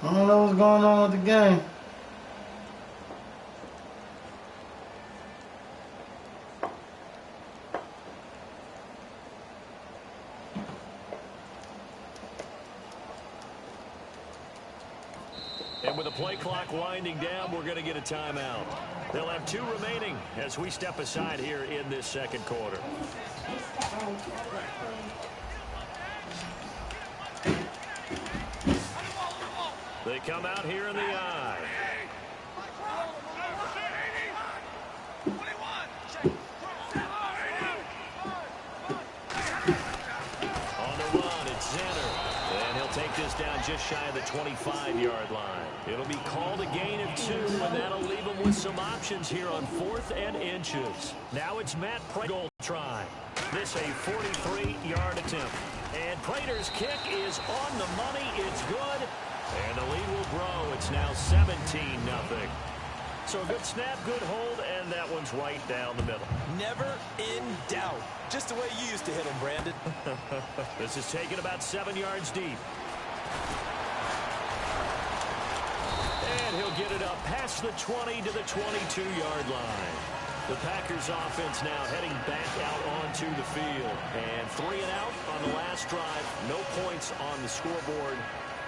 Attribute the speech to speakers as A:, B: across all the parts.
A: I don't know what's going on with the game.
B: And with the play clock winding down, we're going to get a timeout. They'll have 2 remaining as we step aside here in this second quarter. They come out here in the eye. On the run, it's Zenner. And he'll take this down just shy of the 25-yard line. It'll be called a gain of 2, and that'll leave him with some options here on 4th and inches. Now it's Matt Prater try. This a 43-yard attempt. And Prater's kick is on the money. It's good. And the lead will grow. It's now 17-0. So a good snap, good hold, and that one's right down the middle.
C: Never in doubt. Just the way you used to hit them, Brandon.
B: This is taken about 7 yards deep. And he'll get it up past the 20 to the 22-yard line. The Packers offense now heading back out onto the field. And 3 and out on the last drive. No points on the scoreboard.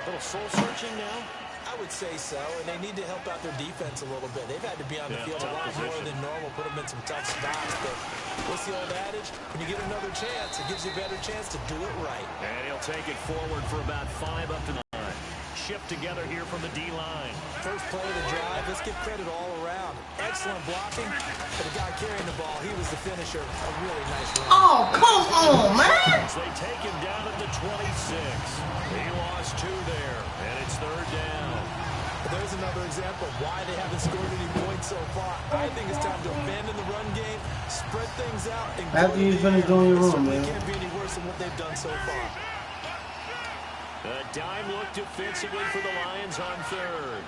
B: A little soul-searching now.
C: I would say so, and they need to help out their defense a little bit. They've had to be on the field a lot more than normal, put them in some tough spots. But what's the old adage? When you get another chance, it gives you a better chance to do it right.
B: And he'll take it forward for about 5 up to the line. Shift together here from the D-line.
C: First play of the drive, let's give credit all around. Excellent blocking, but the guy carrying the ball, he was the finisher. A really nice run.
A: Oh, come on, man!
B: They take him down at the 26. He lost 2 there, and it's 3rd down.
C: There's another example of why they haven't scored any points so far. I think it's time to abandon the run game, spread things out, and
A: after you finish doing your room, man.
C: It can't be any worse than what they've done so far.
B: A dime look defensively for the Lions on 3rd.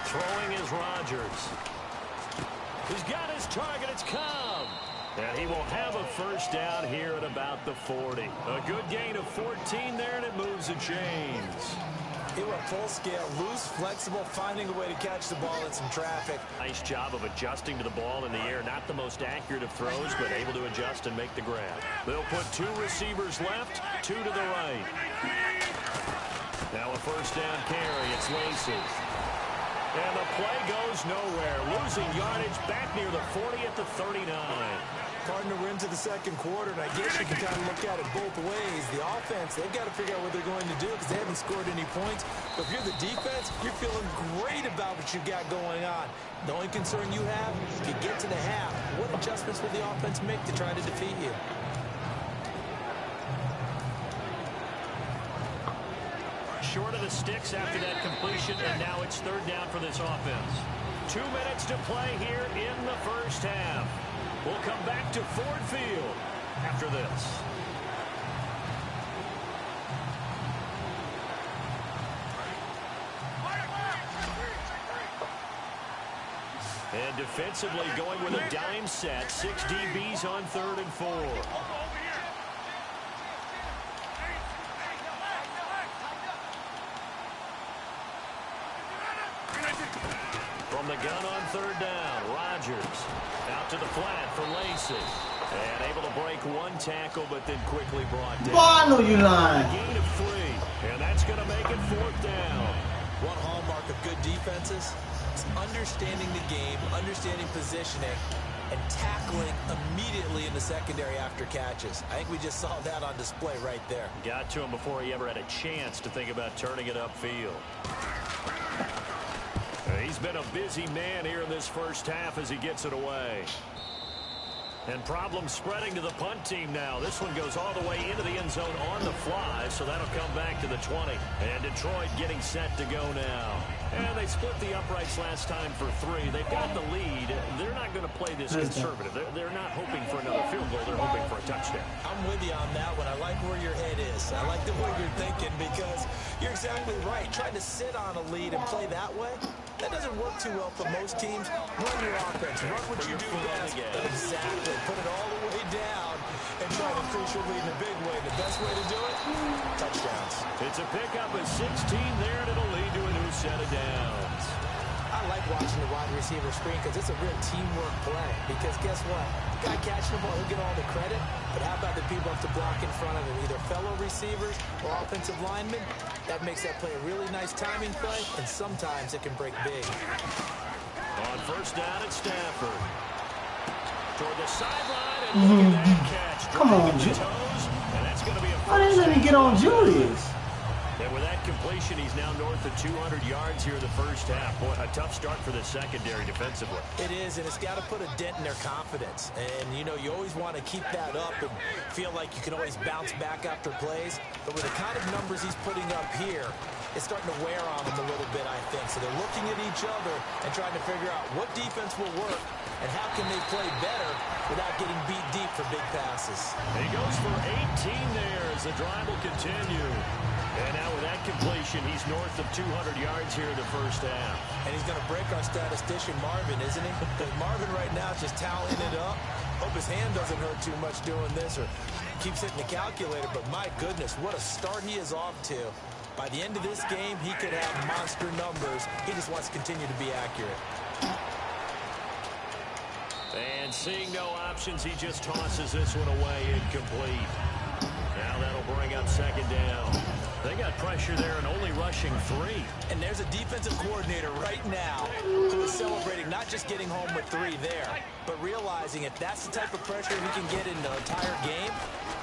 B: Throwing is Rodgers. He's got his target. It's Cobb. And he will have a first down here at about the 40. A good gain of 14 there, and it moves the chains.
C: He went full scale, loose, flexible, finding a way to catch the ball in some traffic.
B: Nice job of adjusting to the ball in the air. Not the most accurate of throws, but able to adjust and make the grab. They'll put 2 receivers left, 2 to the right. Now a first down carry. It's Lacy. And the play goes nowhere. Losing yardage back near the 40 at the 39.
C: Partner, we're into the second quarter, and I guess you can kind of look at it both ways. The offense, they've got to figure out what they're going to do because they haven't scored any points. But if you're the defense, you're feeling great about what you've got going on. The only concern you have, if you get to the half, what adjustments will the offense make to try to defeat you?
B: Short of the sticks after that completion, and now it's 3rd down for this offense. 2 minutes to play here in the first half. We'll come back to Ford Field after this. And defensively going with a dime set. 6 DBs on 3rd and 4. From the gun on 3rd down, Rodgers out to the flat for Lacy. And able to break 1 tackle, but then quickly brought down.
A: Boy, I know you lying.
B: A gain of 3, and that's going to make it 4th down.
C: One hallmark of good defenses is understanding the game, understanding positioning, and tackling immediately in the secondary after catches. I think we just saw that on display right there.
B: Got to him before he ever had a chance to think about turning it upfield. He's been a busy man here in this first half as he gets it away. And problems spreading to the punt team now. This one goes all the way into the end zone on the fly, so that'll come back to the 20. And Detroit getting set to go now. And they split the uprights last time for 3. They've got the lead. They're not going to play this conservative. They're not hoping for another field goal. They're hoping for a touchdown.
C: I'm with you on that one. I like where your head is. I like the way you're thinking because you're exactly right. Trying to sit on a lead and play that way, that doesn't work too well for most teams. Run your offense. Run what you do best. Exactly. Put it all the way down and try to should lead in a big way. The best way to do it, touchdowns.
B: It's a pickup of 16 there, and it'll lead to a new set of downs.
C: I like watching the wide receiver screen because it's a real teamwork play. Because guess what? The guy catching the ball, he'll get all the credit. But how about the people have to block in front of him, either fellow receivers or offensive linemen? That makes that play a really nice timing play, and sometimes it can break big.
B: On first down at Stafford. Toward the sideline, and look at that catch.
A: Come on,
B: Toes, and that's going to be a
A: why didn't let me get on Julius?
B: And with that completion, he's now north of 200 yards here in the first half. Boy, a tough start for the secondary defensively.
C: It is, and it's got to put a dent in their confidence. And, you know, you always want to keep that up and feel like you can always bounce back after plays. But with the kind of numbers he's putting up here, it's starting to wear on them a little bit, I think. So they're looking at each other and trying to figure out what defense will work and how can they play better without getting beat deep for big passes.
B: He goes for 18 there as the drive will continue. And now with that completion, he's north of 200 yards here in the first half.
C: And he's going to break our statistician Marvin, isn't he? Because Marvin right now is just tallying it up. Hope his hand doesn't hurt too much doing this or keeps hitting the calculator. But my goodness, what a start he is off to. By the end of this game, he could have monster numbers. He just wants to continue to be accurate.
B: And seeing no options, he just tosses this one away incomplete. Now that'll bring up second down. They got pressure there and only rushing 3.
C: And there's a defensive coordinator right now who is celebrating not just getting home with 3 there, but realizing if that's the type of pressure he can get in the entire game,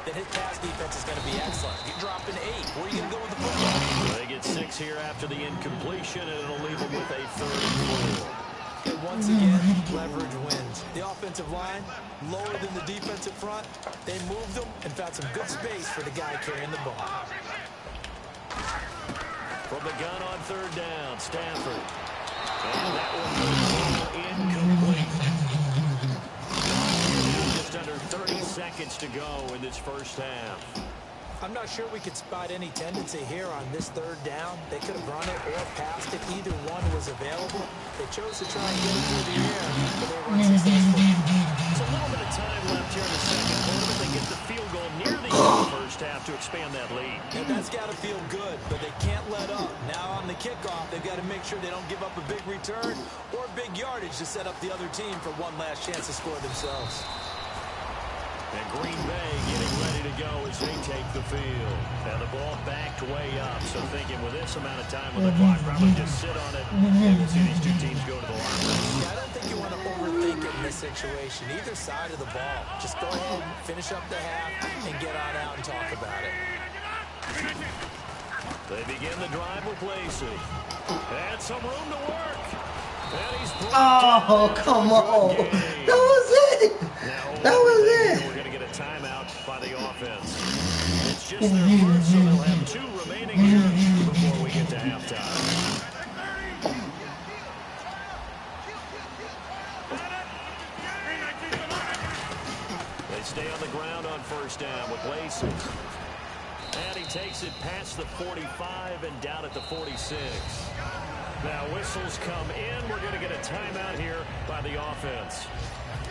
C: then his pass defense is going to be excellent. You're dropping 8. Where are you going to go with the football?
B: They get 6 here after the incompletion, and it'll leave them with a 3rd and 4.
C: And once again, leverage wins. The offensive line, lower than the defensive front, they moved them and found some good space for the guy carrying the ball.
B: From the gun on 3rd down, Stafford. And that one goes incomplete. Just under 30 seconds to go in this first half.
C: I'm not sure we could spot any tendency here on this 3rd down. They could have run it or passed it. Either one was available. They chose to try and get it through the air, but they were unsuccessful.
B: There's a little bit of time left here in the second quarter, but they get the field goal near the end of the first half to expand that lead.
C: And that's got to feel good, but they can't let up. Now on the kickoff, they've got to make sure they don't give up a big return or big yardage to set up the other team for one last chance to score themselves.
B: And Green Bay getting ready to go as they take the field. And the ball backed way up. So thinking with this amount of time on the clock, probably just sit on it. And we'll see these two teams go to the line.
C: Yeah, I don't think you want to overthink it in this situation. Either side of the ball. Just go ahead, finish up the half, and get on out and talk about it.
B: They begin the drive with Lacey. And some room to work. And he's
A: Oh, come on. That was it. That was it.
B: We're going to get a timeout by the offense. It's just their first, so they'll have 2 remaining here before we get to halftime. They stay on the ground on first down with Lacey. And he takes it past the 45 and down at the 46. Now whistles come in. We're going to get a timeout here by the offense.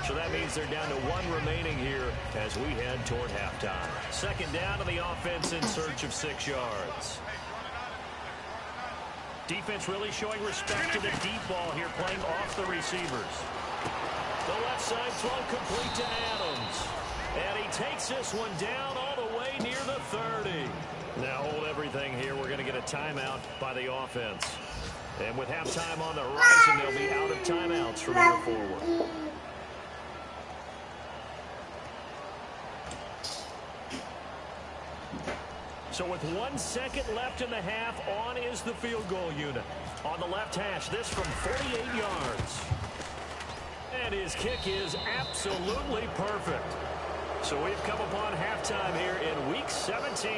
B: So that means they're down to 1 remaining here as we head toward halftime. Second down to the offense in search of 6 yards. Defense really showing respect to the deep ball here, playing off the receivers. The left side throw complete to Adams. And he takes this one down all the way near the 30. Now hold everything here. We're going to get a timeout by the offense. And with halftime on the horizon, they'll be out of timeouts from here forward. So with 1 second left in the half, on is the field goal unit. On the left hash, this from 48 yards. And his kick is absolutely perfect. So we've come upon halftime here in Week 17.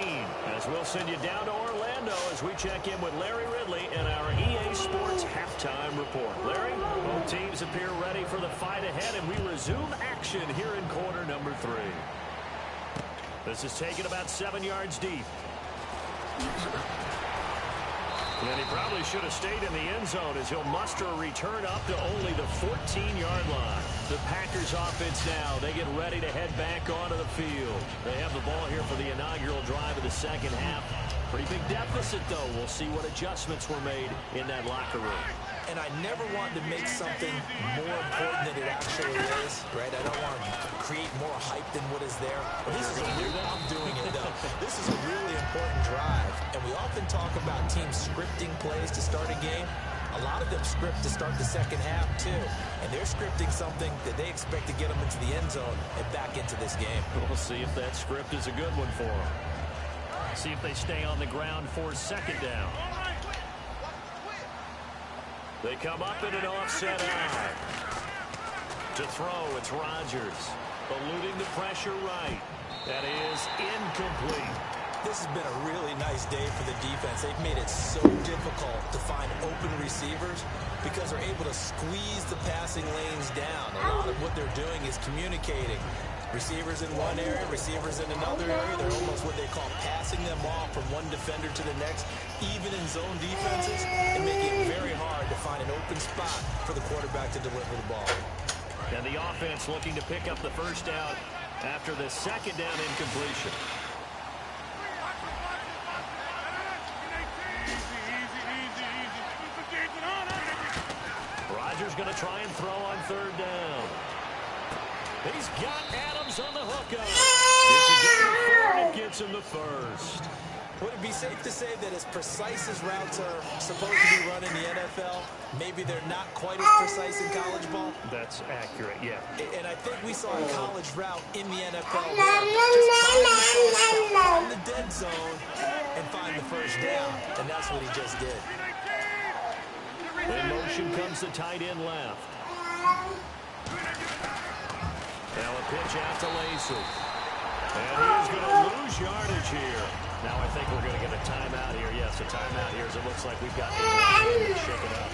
B: As we'll send you down to Orlando as we check in with Larry Ridley in our EA Sports Halftime Report. Larry, both teams appear ready for the fight ahead, and we resume action here in quarter number 3. This is taken about 7 yards deep. And he probably should have stayed in the end zone as he'll muster a return up to only the 14-yard line. The Packers offense now, they get ready to head back onto the field. They have the ball here for the inaugural drive of the second half. Pretty big deficit, though. We'll see what adjustments were made in that locker room.
C: And I never want to make something more important than it actually is, right? I don't want to create more hype than what is there. But this is I'm doing it, though. This is a really important drive. And we often talk about teams scripting plays to start a game. A lot of them script to start the second half, too. And they're scripting something that they expect to get them into the end zone and back into this game.
B: We'll see if that script is a good one for them. See if they stay on the ground for second down. They come up in an offset eye. To throw, it's Rodgers. Eluding the pressure right. That is incomplete.
C: This has been a really nice day for the defense. They've made it so difficult to find open receivers because they're able to squeeze the passing lanes down. A lot of what they're doing is communicating. Receivers in one area, receivers in another area. They're almost what they call passing them off from one defender to the next, even in zone defenses, and make it very hard to find an open spot for the quarterback to deliver the ball.
B: And the offense looking to pick up the first down after the second down incompletion. Rodgers going to try and throw on third down. He's got Adams on the hookup. It's a gain of 4, and it gets him the first.
C: Would it be safe to say that as precise as routes are supposed to be run in the NFL, maybe they're not quite as precise in college ball?
B: That's accurate, yeah.
C: And I think we saw a college route in the NFL just find the dead zone and find the first down, and that's what he just did.
B: In motion comes the tight end left. Now a pitch out to Lacey. And he's going to lose yardage here. Now I think we're going to get a timeout here. Yes, a timeout here as it looks like we've got a line to shake it up.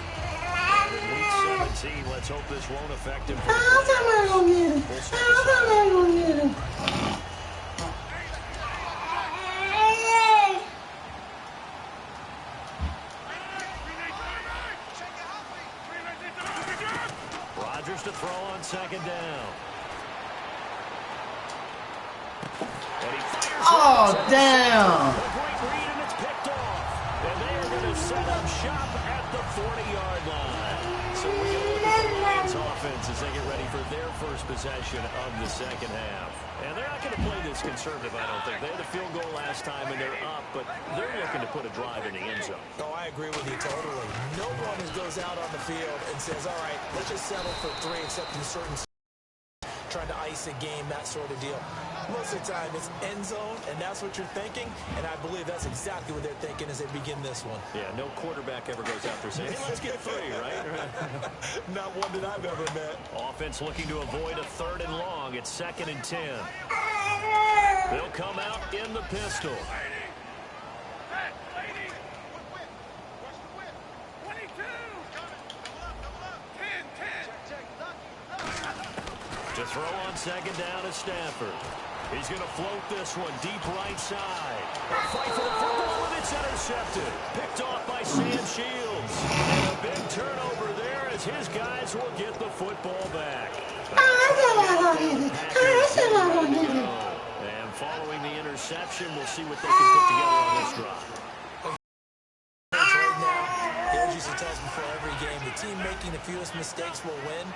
B: And in week 17, let's hope this won't affect him for the playoffs. We'll start this out. Rodgers to throw on second down.
A: Oh, damn.
B: A great read, and it's picked off. And they are going to set up shop at the 40-yard line. So we're going to look at the Lions offense as they get ready for their first possession of the second half. And they're not going to play this conservative, I don't think. They had a field goal last time, and they're up, but they're looking to put a drive in the end zone.
C: Oh, I agree with you totally. No one goes out on the field and says, all right, let's just settle for 3, except in certain trying to ice a game, that sort of deal. Most of the time, it's end zone, and that's what you're thinking, and I believe that's exactly what they're thinking as they begin this one.
B: Yeah, no quarterback ever goes out there saying, hey, let's get 3, right?
C: Not one that I've ever met.
B: Offense looking to avoid a 3rd and long. It's 2nd and 10. They'll come out in the pistol. To throw on second down is Stafford. He's going to float this one deep right side. A fight for the football, and it's intercepted. Picked off by Sam Shields. And a big turnover there as his guys will get the football back. And following the interception, we'll see what they can put together on this drive.
C: Right now, Angie tells us before every game, the team making the fewest mistakes will win.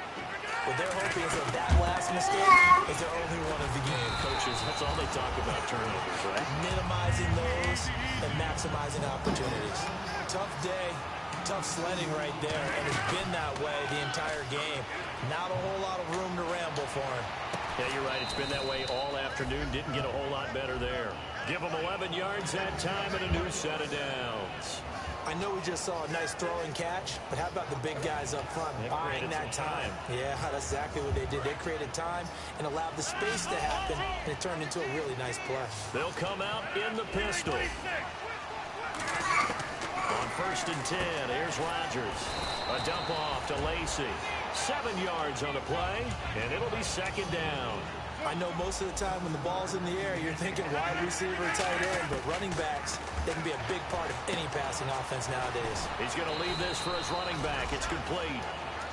C: What they're hoping is that last mistake is their only one of the game.
B: Coaches, that's all they talk about, turnovers, right?
C: Minimizing those and maximizing opportunities. Tough day, tough sledding right there, and it's been that way the entire game. Not a whole lot of room to ramble for him.
B: Yeah, you're right. It's been that way all afternoon. Didn't get a whole lot better there. Give them 11 yards that time and a new set of downs.
C: I know we just saw a nice throw and catch, but how about the big guys up front buying that time? Yeah, that's exactly what they did. They created time and allowed the space to happen, and it turned into a really nice play.
B: They'll come out in the pistol. On 1st and 10, here's Rodgers. A dump off to Lacey. 7 yards on the play, and it'll be second down.
C: I know most of the time when the ball's in the air, you're thinking wide receiver, tight end, but running backs, they can be a big part of any passing offense nowadays.
B: He's going to leave this for his running back. It's complete.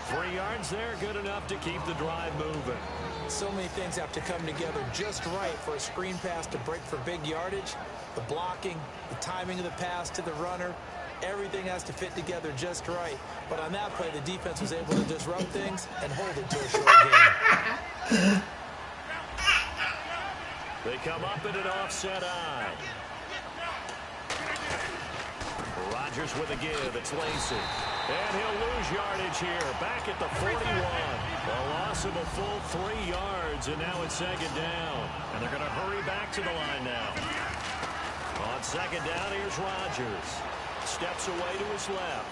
B: 3 yards there, good enough to keep the drive moving.
C: So many things have to come together just right for a screen pass to break for big yardage. The blocking, the timing of the pass to the runner, everything has to fit together just right. But on that play, the defense was able to disrupt things and hold it to a short game.
B: They come up in an offset eye. Rodgers with a give. It's Lacy. And he'll lose yardage here. Back at the 41. A loss of a full 3 yards, and now it's second down. And they're going to hurry back to the line now. On second down, here's Rodgers. Steps away to his left.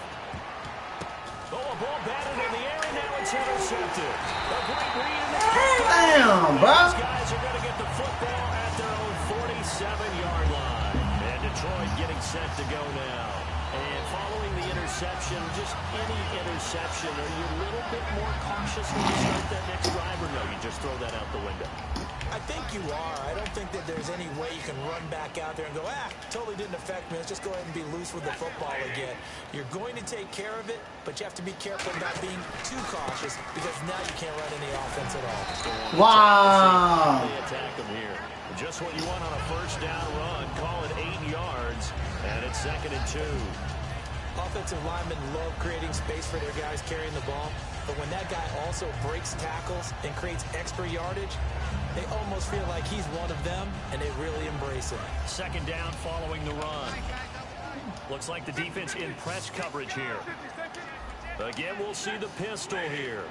B: Oh, a ball batted in the air, and now it's intercepted. A great read in the
A: Damn, bro.
B: These guys are going to get the football at their own 47-yard line. And Detroit getting set to go now. And following the interception, just any interception, are you a little bit more cautious when you start that next drive, or no, you just throw that out the window?
C: I think you are. I don't think that there's any way you can run back out there and go, totally didn't affect me. Let's just go ahead and be loose with the football again. You're going to take care of it, but you have to be careful about being too cautious because now you can't run any offense at all.
A: Wow.
B: They attack them here. Just what you want on a first down run. Call it 8 yards, and it's 2nd and 2.
C: Offensive linemen love creating space for their guys carrying the ball, but when that guy also breaks tackles and creates extra yardage, they almost feel like he's one of them, and they really embrace it.
B: Second down following the run. Looks like the defense in press coverage here. Again, we'll see the pistol here.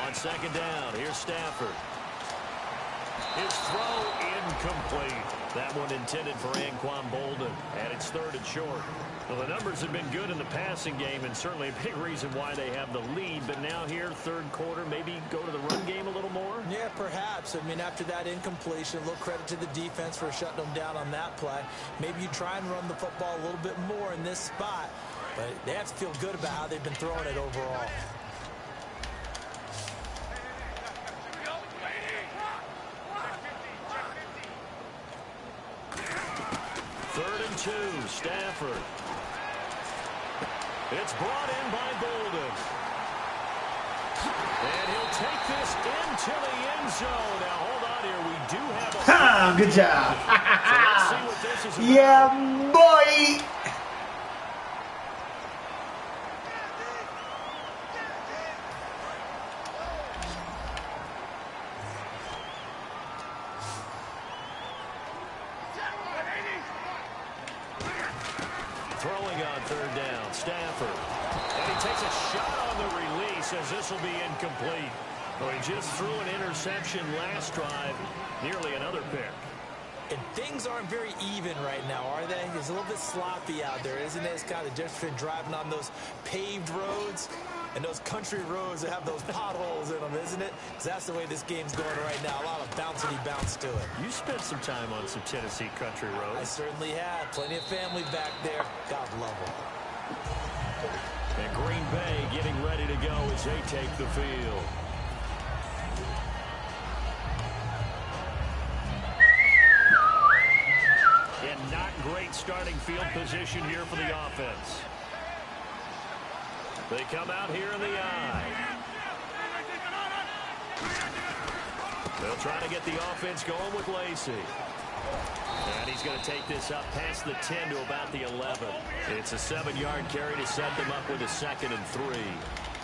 B: On second down, here's Stafford. His throw incomplete. That one intended for Anquan Bolden, and it's 3rd and short. Well, the numbers have been good in the passing game, and certainly a big reason why they have the lead. But now here, 3rd quarter, maybe go to the run game a little more?
C: Yeah, perhaps. I mean, after that incompletion, a little credit to the defense for shutting them down on that play. Maybe you try and run the football a little bit more in this spot, but they have to feel good about how they've been throwing it overall.
B: Stafford. It's brought in by Bolden. And he'll take this into the end zone. Now, hold on here. We do have a...
A: Good job.
B: So let's see what this is about.
A: Yeah, boy.
B: Throwing on 3rd down, Stafford. And he takes a shot on the release as this will be incomplete. Well, he just threw an interception last drive, nearly another pick.
C: And things aren't very even right now, are they? It's a little bit sloppy out there, isn't it? It's kind of the difference between driving on those paved roads and those country roads that have those potholes in them, isn't it? Because that's the way this game's going right now. A lot of bouncy bounce to it.
B: You spent some time on some Tennessee country roads.
C: I certainly have. Plenty of family back there. God love them.
B: And Green Bay getting ready to go as they take the field. And not great starting field position here for the offense. They come out here in the eye. They'll try to get the offense going with Lacy. And he's going to take this up past the 10 to about the 11. It's a 7-yard carry to set them up with a 2nd and 3.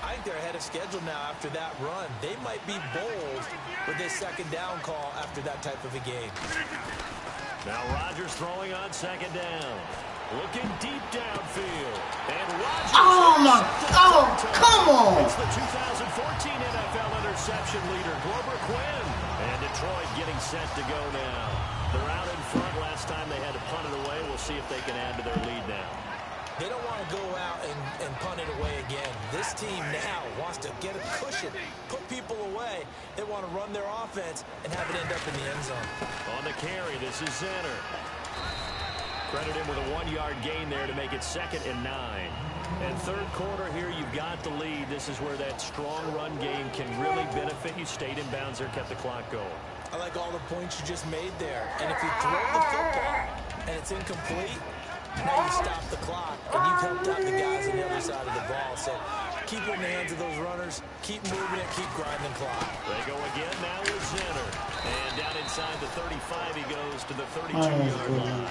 C: I think they're ahead of schedule now after that run. They might be bold with this 2nd down call after that type of a game.
B: Now Rodgers throwing on 2nd down. Looking deep downfield. And Rodgers...
A: Come on!
B: It's the 2014 NFL interception leader, Glover Quinn. And Detroit getting set to go now. They're out in front. Last time they had to punt it away. We'll see if they can add to their lead now.
C: They don't want to go out and punt it away again. This team now wants to get a cushion, put people away. They want to run their offense and have it end up in the end zone.
B: On the carry, this is Zenner. Credit him with a 1-yard gain there to make it 2nd and 9. And third quarter here, you've got the lead. This is where that strong run game can really benefit you. Stayed in bounds there, kept the clock going.
C: I like all the points you just made there. And if you throw the football and it's incomplete, now you stop the clock, and you've helped out the guys on the other side of the ball. So keep it in the hands of those runners. Keep moving it. Keep grinding the clock.
B: They go again now with Zenner. And down inside the 35, he goes to the 32-yard line.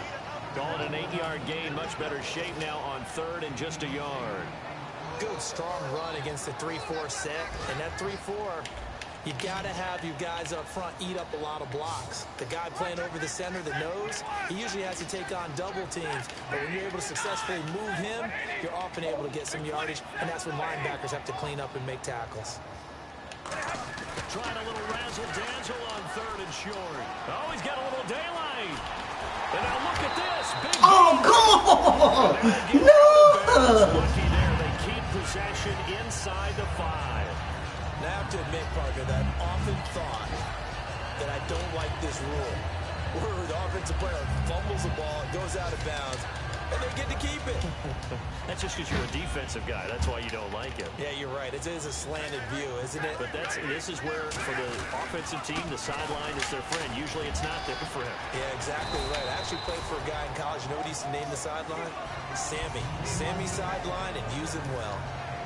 B: Calling an 8-yard gain. Much better shape now on 3rd and just a yard.
C: Good, strong run against the 3-4 set. And that 3-4, you've got to have you guys up front eat up a lot of blocks. The guy playing over the center, the nose, he usually has to take on double teams. But when you're able to successfully move him, you're often able to get some yardage, and that's when linebackers have to clean up and make tackles.
B: Trying a little razzle-dazzle on 3rd and short. Oh, he's got a little daylight. And now look at this. Big
A: oh, come on! No!
B: Lucky there. They keep possession inside the 5.
C: Now, I have to admit, Parker, that I've often thought that I don't like this rule, where the offensive player fumbles the ball, it goes out of bounds, and they get to keep it.
B: That's just because you're a defensive guy. That's why you don't like it.
C: Yeah, you're right. It is a slanted view, isn't it?
B: But this is where, for the offensive team, the sideline is their friend. Usually it's not there for him.
C: Yeah, exactly right. I actually played for a guy in college. You know what he used to name the sideline? Sammy. Sammy sideline, and use him well.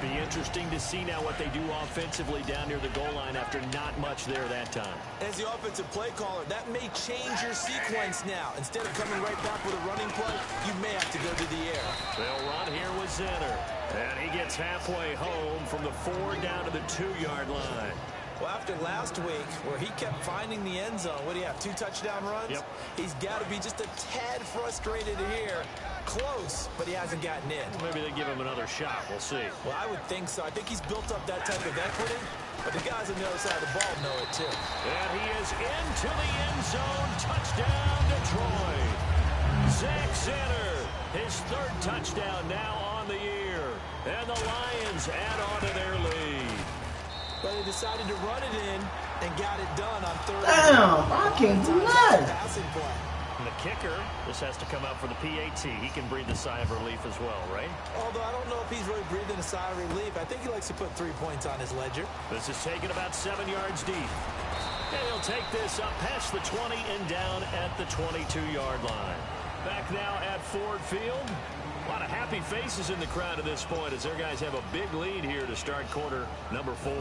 B: Be interesting to see now what they do offensively down near the goal line after not much there that time.
C: As the offensive play caller, that may change your sequence now. Instead of coming right back with a running play, you may have to go to the air.
B: They'll run here with Zenner. And he gets halfway home from the 4 down to the 2-yard line.
C: Well, after last week, where he kept finding the end zone, what do you have, 2 touchdown runs?
B: Yep.
C: He's got to be just a tad frustrated here. Close, but he hasn't gotten in.
B: Maybe they give him another shot. We'll see.
C: Well, I would think so. I think he's built up that type of equity, but the guys on the other side of the ball know it too.
B: And he is into the end zone. Touchdown, Detroit. Zach Zenner, his 3rd touchdown now on the year. And the Lions add on to their lead.
C: But they decided to run it in and got it done on 3rd.
A: Damn, I can't do that.
C: Passing play.
B: And the kicker, this has to come out for the PAT. He can breathe a sigh of relief as well, right?
C: Although I don't know if he's really breathing a sigh of relief. I think he likes to put 3 points on his ledger.
B: This is taken about 7 yards deep. And he'll take this up past the 20 and down at the 22-yard line. Back now at Ford Field. A lot of happy faces in the crowd at this point as their guys have a big lead here to start quarter number 4.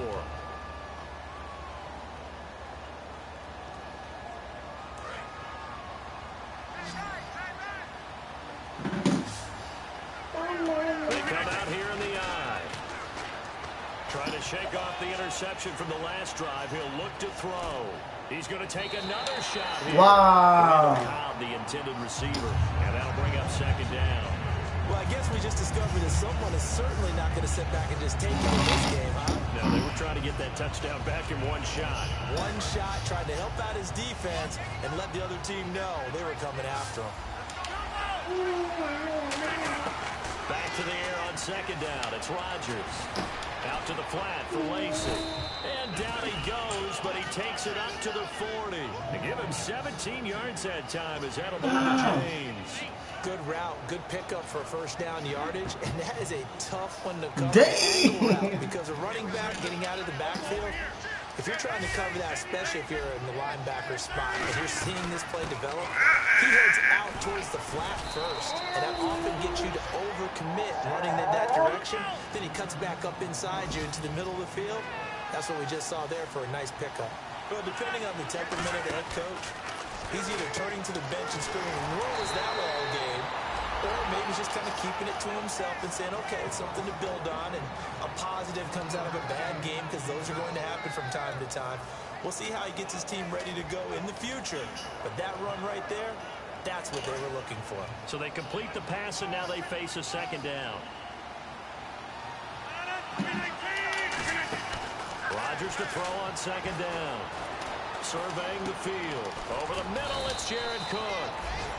B: They come out here in the eye. Trying to shake off the interception from the last drive. He'll look to throw. He's going to take another shot here.
A: Wow.
B: The intended receiver. And that'll bring up 2nd down.
C: Well, I guess we just discovered that someone is certainly not going to sit back and just take it in this game, huh?
B: No, they were trying to get that touchdown back in one shot.
C: One shot, tried to help out his defense and let the other team know they were coming after him.
B: Back to the air on 2nd down. It's Rodgers. Out to the flat for Lacey. And down he goes, but he takes it up to the 40. They give him 17 yards that time as that'll move to James.
C: Good route, good pickup for 1st down yardage, and that is a tough one to cover.
A: Damn.
C: Because a running back getting out of the backfield, if you're trying to cover that, especially if you're in the linebacker spot, and you're seeing this play develop, he heads out towards the flat first, and that often gets you to overcommit running in that direction. Then he cuts back up inside you into the middle of the field. That's what we just saw there for a nice pickup. Well, depending on the temperament of the head coach, he's either turning to the bench and screaming, "Where was that all game?" Or maybe he's just kind of keeping it to himself and saying, okay, it's something to build on, and a positive comes out of a bad game because those are going to happen from time to time. We'll see how he gets his team ready to go in the future. But that run right there, that's what they were looking for.
B: So they complete the pass, and now they face a 2nd down. Rodgers to throw on 2nd down. Surveying the field. Over the middle, it's Jared Cook.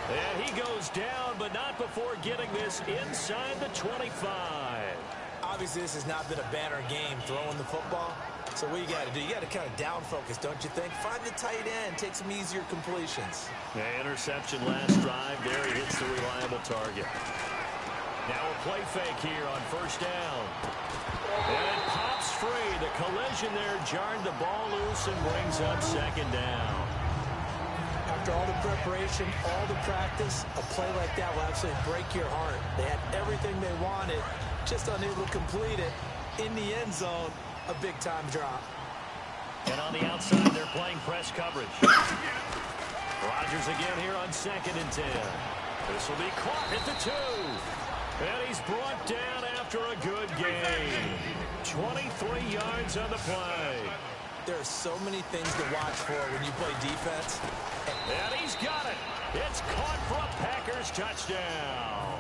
B: And he goes down, but not before getting this inside the 25.
C: Obviously, this has not been a banner game throwing the football. So what you got to do, you got to kind of down focus, don't you think? Find the tight end, take some easier completions.
B: Yeah, interception last drive. There he hits the reliable target. Now a play fake here on first down. And it pops free. The collision there jarred the ball loose and brings up second down.
C: After all the preparation, all the practice, a play like that will absolutely break your heart. They had everything they wanted, just unable to complete it. In the end zone, a big-time drop.
B: And on the outside, they're playing press coverage. Rodgers again here on 2nd and 10. This will be caught at the 2. And he's brought down after a good game. 23 yards on the play.
C: There are so many things to watch for when you play defense.
B: And he's got it. It's caught for a Packers touchdown.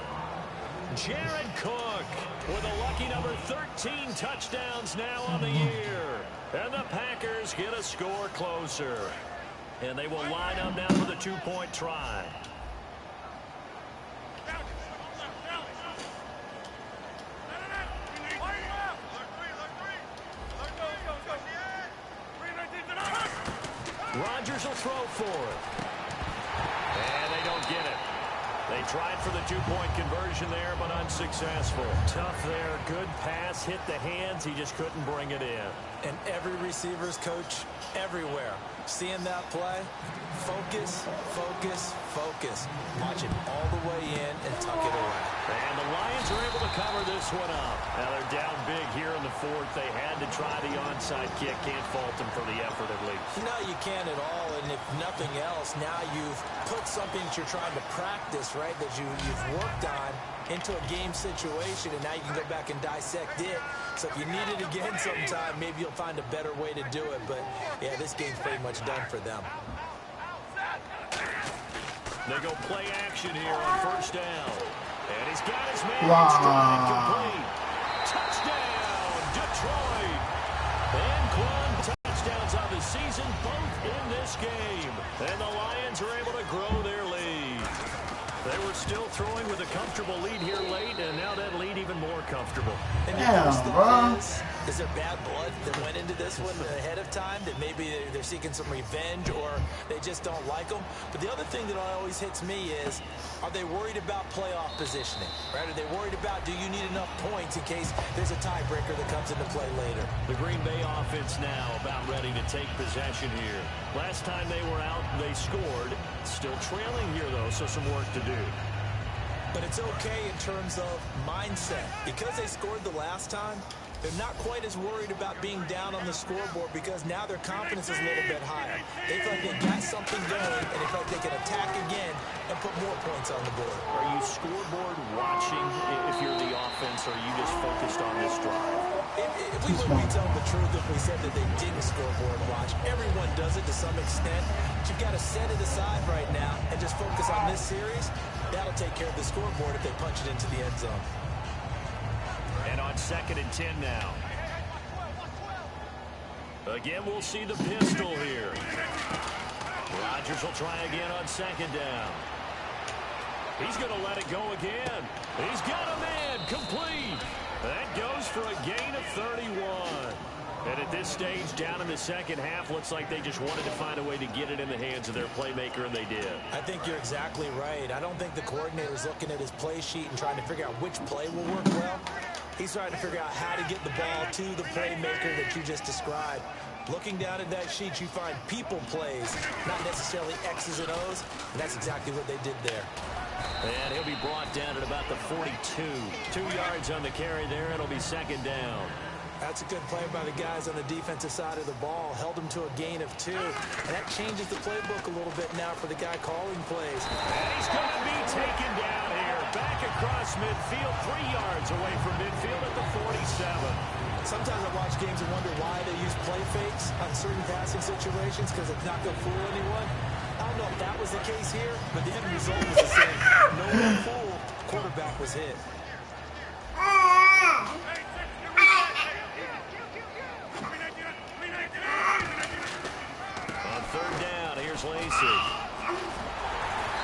B: Jared Cook with a lucky number 13 touchdowns now on the year. And the Packers get a score closer. And they will line up now for the 2-point try. Rodgers will throw for it. And they don't get it. They tried for the 2-point conversion there, but unsuccessful. Tough there. Good pass. Hit the hands. He just couldn't bring it in.
C: And every receiver's coach everywhere. Seeing that play, focus, focus, focus. Watch it all the way in and tuck it away.
B: And the Lions are able to cover this one up. Now they're down big here in the 4th. They had to try the onside kick. Can't fault them for the effort at least.
C: No, you can't at all. And if nothing else, now you've put something that you're trying to practice, right, that you've worked on into a game situation, and now you can go back and dissect it. So if you need it again sometime, maybe you'll find a better way to do it. But, yeah, this game's pretty much done for them.
B: They go play action here on first down. And he's got his man straight complete. Touchdown, Detroit. And Quan touchdowns on the season, both in this game. And the Lions are able to grow their lead. They were still throwing with a comfortable lead here late, and now that lead even more comfortable.
C: And bro. Is there bad blood that went into this one ahead of time, that maybe they're seeking some revenge or they just don't like them? But the other thing that always hits me is, are they worried about playoff positioning? Right? Are they worried about, do you need enough points in case there's a tiebreaker that comes into play later?
B: The Green Bay offense now about ready to take possession here. Last time they were out, they scored. Still trailing here, though, so some work to do.
C: But it's okay in terms of mindset. Because they scored the last time, they're not quite as worried about being down on the scoreboard because now their confidence is a little bit higher. They feel like they got something going, and they feel like they can attack again and put more points on the board.
B: Are you scoreboard watching if you're the offense, or are you just focused on this drive?
C: If we wouldn't be telling the truth if we said that they didn't scoreboard watch. Everyone does it to some extent. But you've got to set it aside right now and just focus on this series. That'll take care of the scoreboard if they punch it into the end zone.
B: And on 2nd and 10 now. Again, we'll see the pistol here. Rodgers will try again on 2nd down. He's going to let it go again. He's got a man complete. That goes for a gain of 31. And at this stage, down in the second half, looks like they just wanted to find a way to get it in the hands of their playmaker, and they did.
C: I think you're exactly right. I don't think the coordinator's looking at his play sheet and trying to figure out which play will work well. He's trying to figure out how to get the ball to the playmaker that you just described. Looking down at that sheet, you find people plays, not necessarily X's and O's, and that's exactly what they did there.
B: And he'll be brought down at about the 42. 2 yards on the carry there. It'll be 2nd down.
C: That's a good play by the guys on the defensive side of the ball. Held him to a gain of 2. And that changes the playbook a little bit now for the guy calling plays.
B: And he's going to be taken down here. Back across midfield, 3 yards away from midfield at the 47.
C: Sometimes I watch games and wonder why they use play fakes on certain passing situations, because it's not going to fool anyone. I don't know if that was the case here, but the end result was the same. No one fooled. Quarterback was hit.
B: On 3rd down, here's Lacey.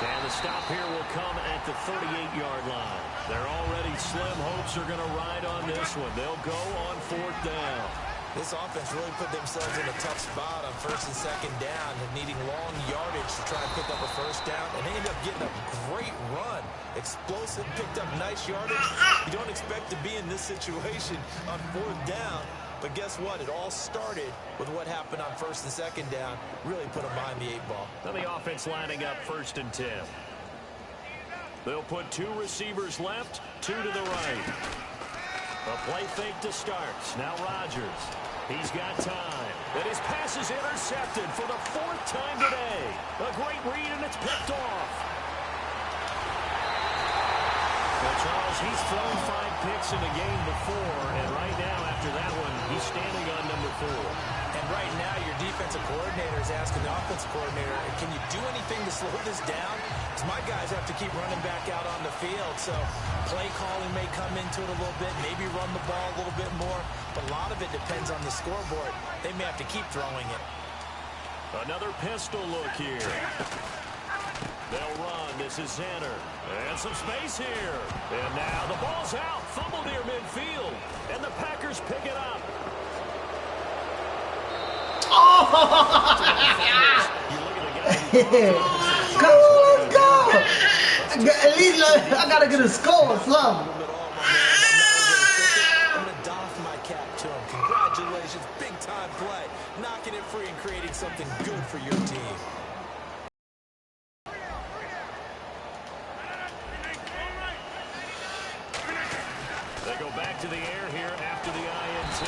B: And the stop here will come at the 38-yard line. They're already slim hopes are going to ride on this one. They'll go on 4th down.
C: This offense really put themselves in a tough spot on first and second down, and needing long yardage to try and pick up a first down, and they ended up getting a great run. Explosive, picked up nice yardage. You don't expect to be in this situation on fourth down, but guess what? It all started with what happened on first and second down. Really put them behind the 8 ball.
B: Now the offense lining up 1st and 10. They'll put 2 receivers left, 2 to the right. A play fake to start. Now Rodgers. He's got time. And his pass is intercepted for the 4th time today. A great read, and it's picked off. Well, Charles, he's thrown 5 picks in a game before, and right now, after that one, he's standing on number 4.
C: And right now, your defensive coordinator is asking the offensive coordinator, can you do anything to slow this down? Because my guys have to keep running back out on the field. So play calling may come into it a little bit, maybe run the ball a little bit more. But a lot of it depends on the scoreboard. They may have to keep throwing it.
B: Another pistol look here. They'll run. This is Zanner. And some space here. And now the ball's out. Fumble near midfield. And the Packers pick it up.
A: Oh! Come on, let's go! At least I gotta get a score or something.
C: I'm gonna doff my cap to him. Congratulations, big time play, knocking it free and creating something good for your team.
B: They go back to the air here after the INT.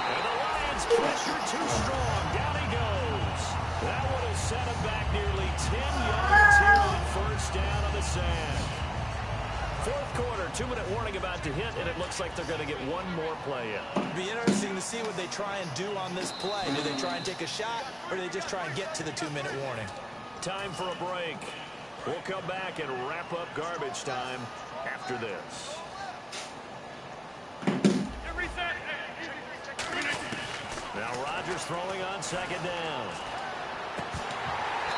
B: And the Lions pressure too strong. Down he goes. That one will set him back nearly 10 yards here on 1st down on the sand. 4th quarter, 2-minute warning about to hit, and it looks like they're going to get one more play in.
C: It'll be interesting to see what they try and do on this play. Do they try and take a shot, or do they just try and get to the 2-minute warning?
B: Time for a break. We'll come back and wrap up garbage time after this. Now Rodgers throwing on 2nd down.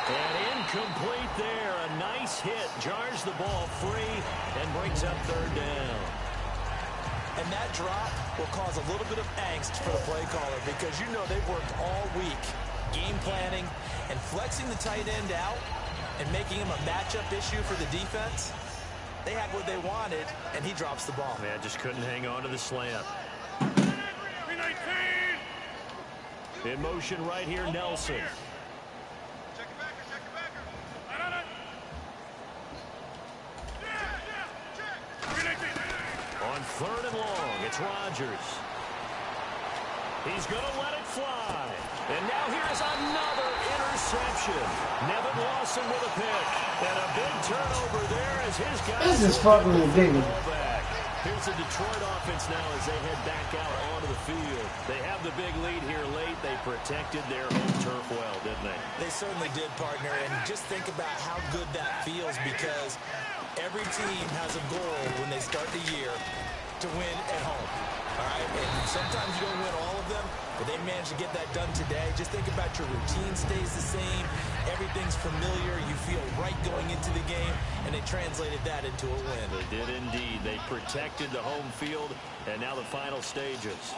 B: And incomplete there. A nice hit. Jars the ball free and brings up 3rd down.
C: And that drop will cause a little bit of angst for the play caller because you know they've worked all week game planning and flexing the tight end out and making him a matchup issue for the defense. They had what they wanted, and he drops the ball.
B: Yeah, just couldn't hang on to the slant. In motion right here, Nelson. On 3rd and long, it's Rodgers. He's going to let it fly. And now here's another interception. Nevin Lawson with a pick. And a big turnover there as his guys...
A: This is fucking ridiculous.
B: Here's the Detroit offense now as they head back out onto the field. They have the big lead here late. They protected their home turf well, didn't they?
C: They certainly did, partner. And just think about how good that feels because every team has a goal when they start the year to win at home. All right? And sometimes you don't win all of them, but they managed to get that done today. Just think about your routine stays the same. Everything's familiar. You feel right going into the game, and they translated that into a win.
B: They did indeed. They protected the home field, and now the final stages.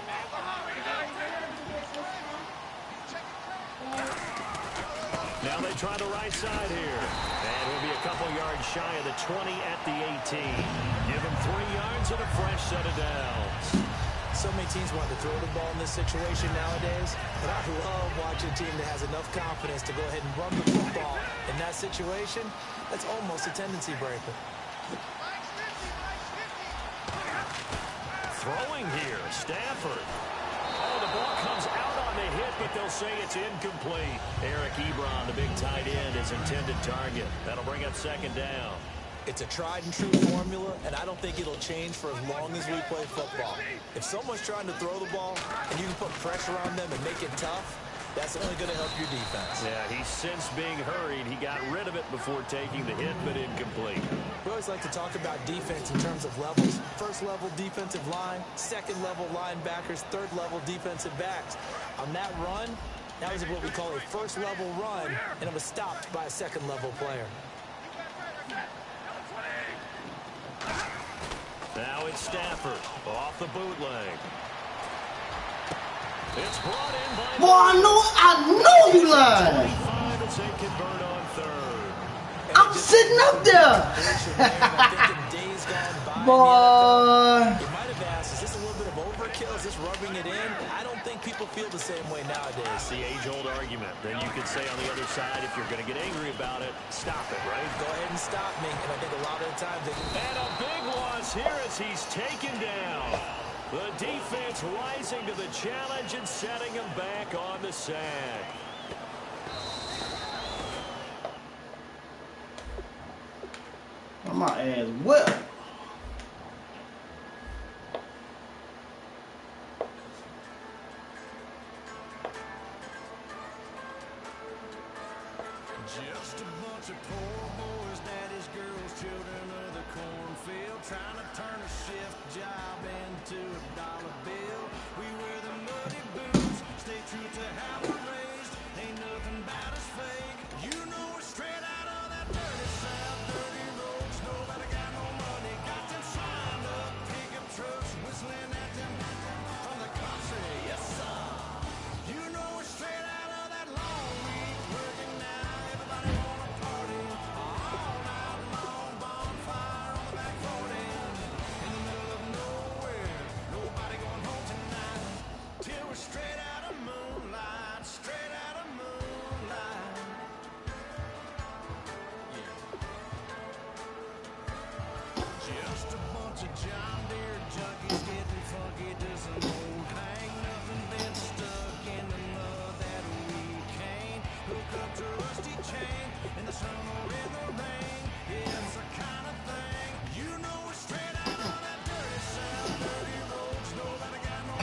B: Now they try the right side here. And we'll be a couple yards shy of the 20 at the 18. Give them 3 yards and a fresh set of downs.
C: So many teams want to throw the ball in this situation nowadays, but I love watching a team that has enough confidence to go ahead and run the football. In that situation, that's almost a tendency breaker.
B: Throwing here, Stafford. Oh, the ball comes out on the hit, but they'll say it's incomplete. Eric Ebron, the big tight end, is intended target. That'll bring up 2nd down.
C: It's a tried-and-true formula, and I don't think it'll change for as long as we play football. If someone's trying to throw the ball and you can put pressure on them and make it tough, that's only going to help your defense.
B: Yeah, he's since being hurried. He got rid of it before taking the hit, but incomplete.
C: We always like to talk about defense in terms of levels. First level defensive line, second level linebackers, third level defensive backs. On that run, that was what we call a first level run, and it was stopped by a second level player.
B: Now it's Stafford off the bootleg. It's brought in by
A: Boy, I know you lying.
B: 25 as they convert on third.
A: I'm sitting up there. Boy.
C: You might have asked, is this a little bit of overkill? Is this rubbing it in? I don't think people feel the same way nowadays.
B: It's the age-old argument. Then you could say on the other side, if you're going to get angry about it, stop it, right?
C: Go ahead and stop me. And I think a lot of the times they...
B: And a big loss here as he's taken down. The defense rising to the challenge and setting him back on the sack.
A: My ass whipped.
D: Just a bunch of poor boys, daddy's girls, children of the cornfield, trying to turn a shift job into a dollar bill. We wear the muddy boots, stay true to how we're raised. Ain't nothing about us fake. You know we're straight out of that dirty south, dirty roads. Nobody got no money, got them signed up pickup trucks, whistling at them from the country. Yes, sir. You know we're straight out of that long week working now. Straight out of moonlight, straight out of moonlight. Yeah. Just a bunch of John Deere junkies getting funky to some old hang. Nothing been stuck in the mud that we can't hook up to rusty chain in the sun or in the rain. Yeah, it's the kind of thing. You know we're straight out of that dirty south, dirty roads. Nobody got no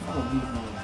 A: I don't need no